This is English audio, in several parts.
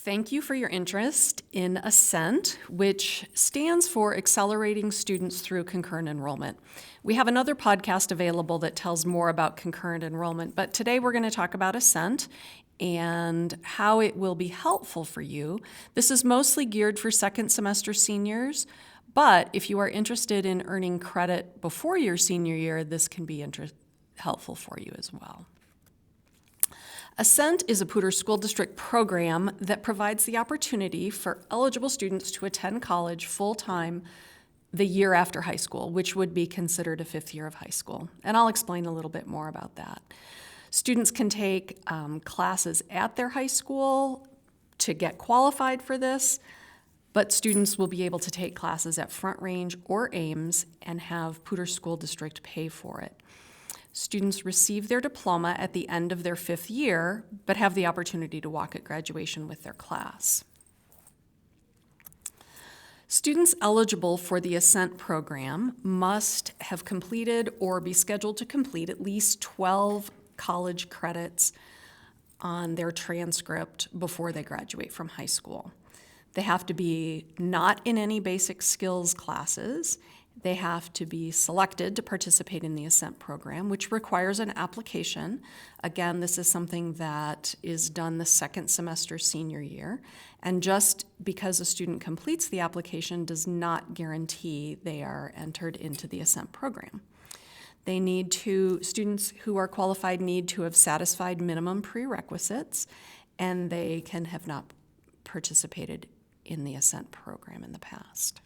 Thank you for your interest in Ascent, which stands for Accelerating Students Through Concurrent Enrollment. We have another podcast available that tells more about concurrent enrollment, but today we're going to talk about Ascent and how it will be helpful for you. This is mostly geared for second semester seniors, but if you are interested in earning credit before your senior year, this can be helpful for you as well. Ascent is a Poudre School District program that provides the opportunity for eligible students to attend college full-time the year after high school, which would be considered a fifth year of high school. And I'll explain a little bit more about that. Students can take classes at their high school to get qualified for this, but students will be able to take classes at Front Range or Ames and have Poudre School District pay for it. Students receive their diploma at the end of their fifth year, but have the opportunity to walk at graduation with their class. Students eligible for the Ascent program must have completed or be scheduled to complete at least 12 college credits on their transcript before they graduate from high school. They have to be not in any basic skills classes. They have to be selected to participate in the Ascent program, which requires an application. Again, this is something that is done the second semester senior year. And just because a student completes the application does not guarantee they are entered into the Ascent program. Students who are qualified need to have satisfied minimum prerequisites, and they can have not participated in the Ascent program in the past.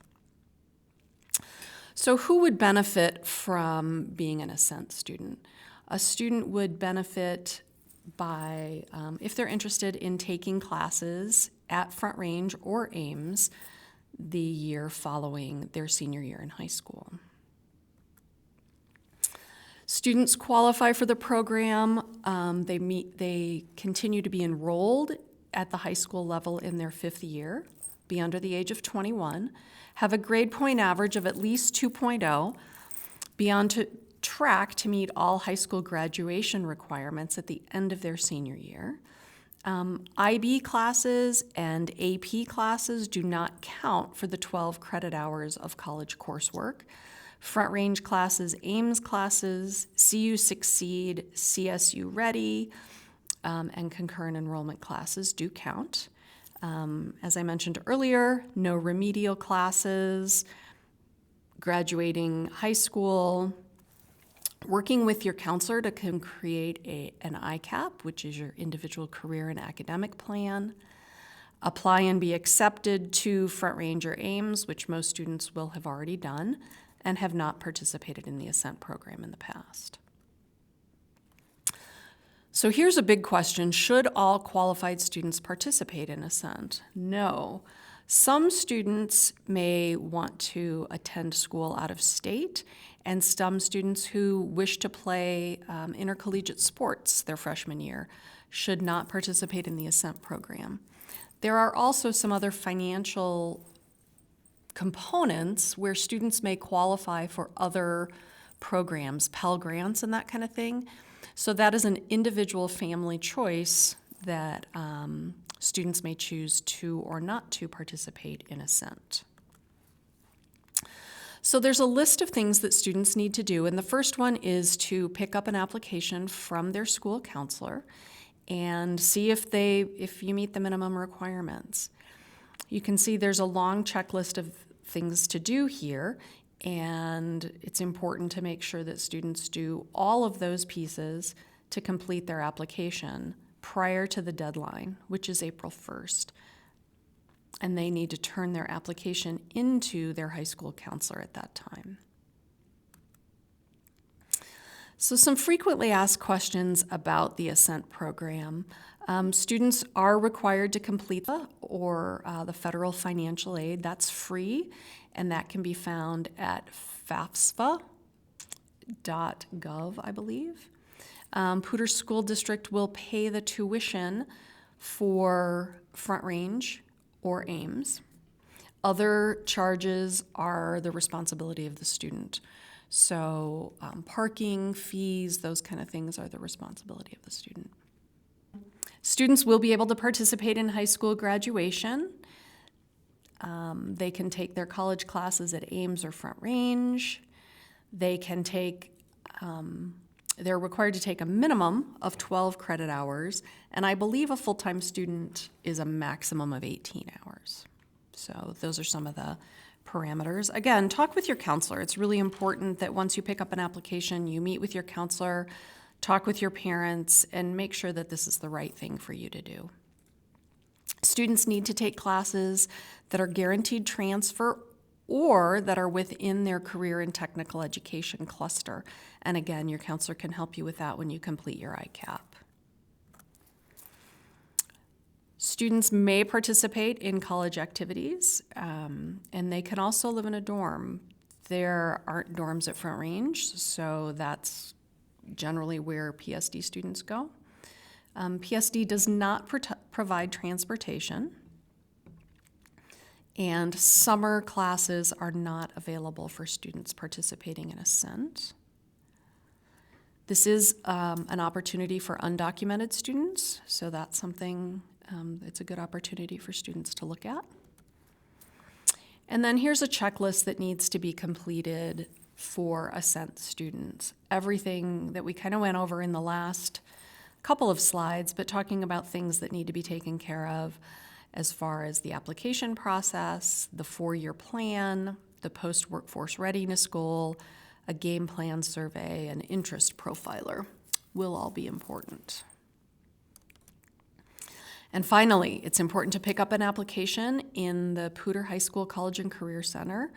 So who would benefit from being an Ascent student? A student would benefit by, if they're interested in taking classes at Front Range or Ames the year following their senior year in high school. Students qualify for the program. They continue to be enrolled at the high school level in their fifth year, be under the age of 21, have a grade point average of at least 2.0, be on track to meet all high school graduation requirements at the end of their senior year. IB classes and AP classes do not count for the 12 credit hours of college coursework. Front Range classes, Ames classes, CU Succeed, CSU Ready, and concurrent enrollment classes do count. As I mentioned earlier, no remedial classes, graduating high school, working with your counselor to create an ICAP, which is your individual career and academic plan, apply and be accepted to Front Range or Ames, which most students will have already done, and have not participated in the Ascent program in the past. So here's a big question. Should all qualified students participate in Ascent? No. Some students may want to attend school out of state, and some students who wish to play intercollegiate sports their freshman year should not participate in the Ascent program. There are also some other financial components where students may qualify for other programs, Pell Grants and that kind of thing. So that is an individual family choice that students may choose to or not to participate in Ascent. So there's a list of things that students need to do, and the first one is to pick up an application from their school counselor and see if you meet the minimum requirements. You can see there's a long checklist of things to do here, and it's important to make sure that students do all of those pieces to complete their application prior to the deadline, which is April 1st. And they need to turn their application into their high school counselor at that time. So some frequently asked questions about the Ascent program. Students are required to complete the federal financial aid. That's free, and that can be found at fafsfa.gov, I believe. Poudre School District will pay the tuition for Front Range or Ames. Other charges are the responsibility of the student. So parking, fees, those kind of things are the responsibility of the student. Students will be able to participate in high school graduation. They can take their college classes at Ames or Front Range. They can take, they're required to take a minimum of 12 credit hours, and I believe a full-time student is a maximum of 18 hours. So those are some of the parameters. Again, talk with your counselor. It's really important that once you pick up an application, you meet with your counselor, talk with your parents, and make sure that this is the right thing for you to do. Students need to take classes that are guaranteed transfer or that are within their career and technical education cluster. And again, your counselor can help you with that when you complete your ICAP. Students may participate in college activities, and they can also live in a dorm. There aren't dorms at Front Range, so that's generally where PSD students go. PSD does not provide transportation, and summer classes are not available for students participating in Ascent. This is an opportunity for undocumented students, so that's something, it's a good opportunity for students to look at. And then here's a checklist that needs to be completed for Ascent students. Everything that we kind of went over in the last couple of slides, but talking about things that need to be taken care of as far as the application process, the 4-year plan, the post-workforce readiness goal, a game plan survey, and interest profiler will all be important. And finally, it's important to pick up an application in the Poudre High School College and Career Center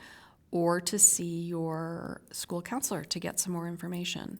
or to see your school counselor to get some more information.